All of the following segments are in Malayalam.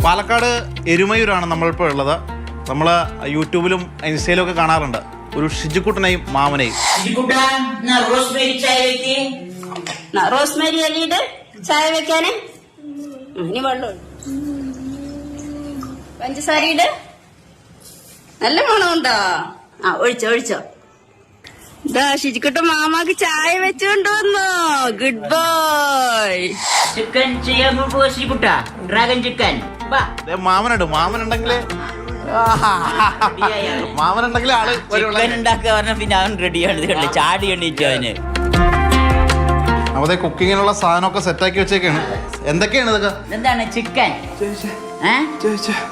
പാലക്കാട് എരുമയൂരാണ് നമ്മളിപ്പോൾ ഉള്ളത്. നമ്മൾ യൂട്യൂബിലും ഇൻസ്റ്റയിലും ഒക്കെ കാണാറുണ്ട് ഒരു ഷിജുക്കുട്ടനെയും മാമനെയും. റോസ്മേരി അല്ലിയുടെ ചായ വെക്കാന് ഇനി വെള്ളം പഞ്ചസാരയുടെ നല്ല മണമുണ്ടോ? ഒഴിച്ചോ. ഇതാ ഷിജുക്കുട്ട മാമാക്ക് ചായ വെച്ചുകൊണ്ട് വന്നു. Good boy. ചിക്കൻ ചെയ്യാൻ ഷിജുക്കുട്ട, ഡ്രാഗൺ ചിക്കൻ. മാമനുണ്ടെങ്കിൽ ആള് ചിക്കൻ ഉണ്ടാക്കുക പറഞ്ഞ പിന്നെ അവൻ റെഡിയാണ്. ചാടി എണ്ണീറ്റു അവന്. അവിടെ കുക്കിങ്ങിനുള്ള സാധനമൊക്കെ സെറ്റാക്കി വെച്ചേക്കാണ്. എന്തൊക്കെയാണ് ഇതൊക്കെ? എന്താണ് ചിക്കൻ?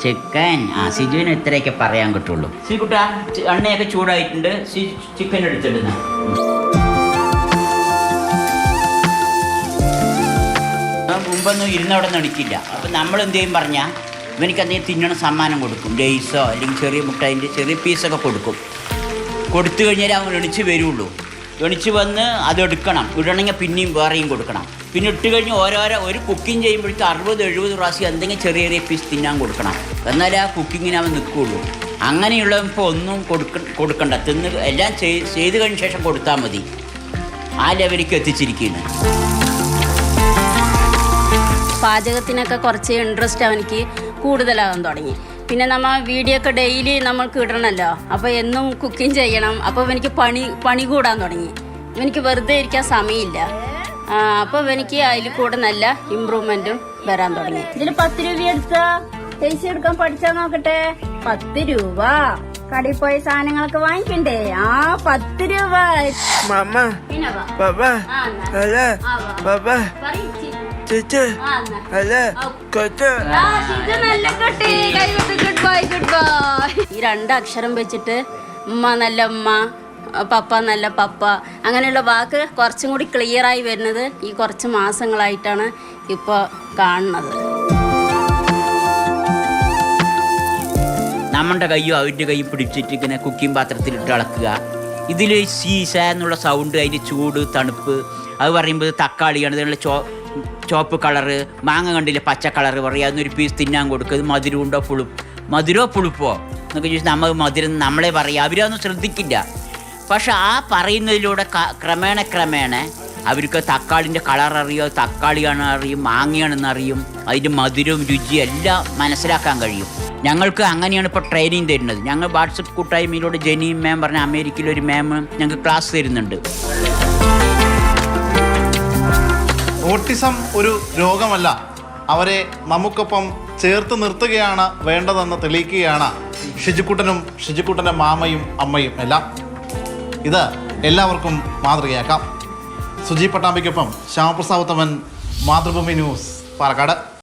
ചിക്കൻ. സിജുവിന് ഇത്രയൊക്കെ പറയാൻ കിട്ടുള്ളൂ. സിജുക്കുട്ട എണ്ണയൊക്കെ ചൂടായിട്ടുണ്ട്. ചിക്കൻ എടുത്തിടുന്ന മുമ്പൊന്നും ഇരുന്നവിടെ നടിക്കില്ല. അപ്പം നമ്മൾ എന്ത് ചെയ്യും പറഞ്ഞാൽ ഇവനിക്ക് എന്തെങ്കിലും തിന്നണം സമ്മാനം കൊടുക്കും. ഡേയ്സോ അല്ലെങ്കിൽ ചെറിയ മുട്ടതിൻ്റെ ചെറിയ പീസൊക്കെ കൊടുക്കും. കൊടുത്തു കഴിഞ്ഞാൽ അവൻ എണിച്ച് വരുള്ളൂ. എണിച്ച് വന്ന് അതെടുക്കണം. ഇടണമെങ്കിൽ പിന്നെയും വേറെയും കൊടുക്കണം. പിന്നെ ഇട്ട് കഴിഞ്ഞ് ഒരു കുക്കിംഗ് ചെയ്യുമ്പോഴേക്കും 60-70 പ്രാവശ്യം എന്തെങ്കിലും ചെറിയ ചെറിയ പീസ് തിന്നാൻ കൊടുക്കണം. എന്നാലേ ആ കുക്കിങ്ങിന് അവൻ നിൽക്കുകയുള്ളൂ. അങ്ങനെയുള്ളപ്പോൾ ഒന്നും കൊടുക്കണ്ട. തിന്ന് എല്ലാം ചെയ്ത് കഴിഞ്ഞ ശേഷം കൊടുത്താൽ മതി. ആ ലെവലിലേക്ക് എത്തിച്ചിരിക്കുന്നു. പാചകത്തിനൊക്കെ കുറച്ച് ഇൻട്രസ്റ്റ് അവനിക്ക് കൂടുതലാകാൻ തുടങ്ങി. പിന്നെ നമ്മൾ വീഡിയോ ഒക്കെ ഡെയിലി നമ്മൾക്ക് ഇടണമല്ലോ. അപ്പോൾ എന്നും കുക്കിംഗ് ചെയ്യണം. അപ്പോൾ എനിക്ക് പണി കൂടാൻ തുടങ്ങി. എനിക്ക് വെറുതെ ഇരിക്കാൻ സമയമില്ല. അപ്പോൾ എനിക്ക് അതിൽ കൂടെ നല്ല ഇമ്പ്രൂവ്മെൻറ്റും വരാൻ തുടങ്ങി. ഇതിൽ 10 രൂപ എടുത്താ പൈസ എടുക്കാൻ പഠിച്ചാൽ നോക്കട്ടെ. 10 രൂപ കടയിൽ പോയ സാധനങ്ങളൊക്കെ വാങ്ങിക്കണ്ടേ? 10 രൂപ. പിന്നെ ഈ 2 അക്ഷരം വെച്ചിട്ട് ഉമ്മ നല്ല ഉമ്മ, പപ്പ നല്ല പപ്പ, അങ്ങനെയുള്ള വാക്ക് കുറച്ചും കൂടി ക്ലിയർ ആയി വരുന്നത് ഈ കുറച്ച് മാസങ്ങളായിട്ടാണ് ഇപ്പോൾ കാണുന്നത്. നമ്മുടെ കയ്യോ അവൻ്റെ കൈ പിടിച്ചിട്ട് ഇങ്ങനെ കുക്കിംഗ് പാത്രത്തിലിട്ട് ഇളക്കുക. ഇതിൽ സീസ എന്നുള്ള സൗണ്ട്, അതിൻ്റെ ചൂട്, തണുപ്പ്, അത് പറയുമ്പോൾ തക്കാളിയാണ്. ഇതിനുള്ള ചോപ്പ് കളറ്, മാങ്ങ കണ്ടില്ല പച്ച കളറ് പറയുക. അതൊന്നൊരു പീസ് തിന്നാൻ കൊടുക്കുക. ഇത് മധുരോ പുളിപ്പോ എന്നൊക്കെ ചോദിച്ചാൽ നമ്മൾ മധുരം നമ്മളെ പറയുക. അവരൊന്നും ശ്രദ്ധിക്കില്ല. പക്ഷെ ആ പറയുന്നതിലൂടെ ക്രമേണ അവർക്ക് തക്കാളിൻ്റെ കളർ അറിയോ, തക്കാളിയാണ് അറിയും, മാങ്ങയാണെന്ന് അറിയും. അതിൻ്റെ മധുരവും രുചിയും എല്ലാം മനസ്സിലാക്കാൻ കഴിയും. ഞങ്ങൾക്ക് അങ്ങനെയാണ് ഇപ്പോൾ ട്രെയിനിങ് തരുന്നത്. ഞങ്ങൾ വാട്സപ്പ് കൂട്ടായ്മയിലൂടെ ജെനി മാം പറഞ്ഞ അമേരിക്കയിലൊരു മാം ഞങ്ങൾക്ക് ക്ലാസ് തരുന്നുണ്ട്. ഓട്ടിസം ഒരു രോഗമല്ല, അവരെ നമുക്കൊപ്പം ചേർത്ത് നിർത്തുകയാണ് വേണ്ടതെന്ന് തെളിയിക്കുകയാണ് ഷിജുക്കുട്ടൻ്റെ മാമയും അമ്മയും എല്ലാം. ഇത് എല്ലാവർക്കും മാതൃകയാക്കാം. സുജി പട്ടാമ്പിക്കൊപ്പം ശ്യാമപ്രസാദ് ഉത്തമൻ, മാതൃഭൂമി ന്യൂസ്, പാലക്കാട്.